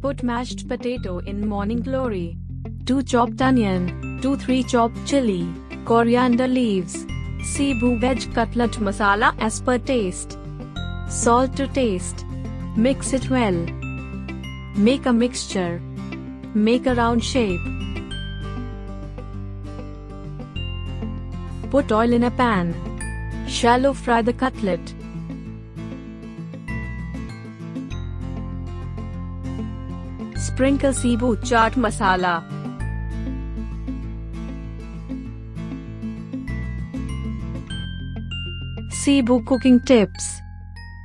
Put mashed potato in morning glory. 2 chopped onion, 2-3 chopped chilli, coriander leaves, Sibu veg cutlet masala as per taste. Salt to taste. Mix it well. Make a mixture. Make a round shape. Put oil in a pan. Shallow fry the cutlet. Sprinkle Sibu chaat masala. Sibu cooking tips.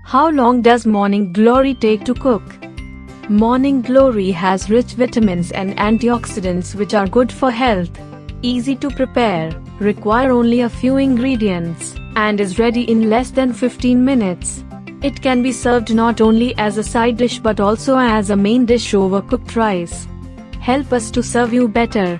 How long does morning glory take to cook? Morning glory has rich vitamins and antioxidants which are good for health. Easy to prepare, require only a few ingredients, and is ready in less than 15 minutes. It can be served not only as a side dish but also as a main dish over cooked rice. Help us to serve you better.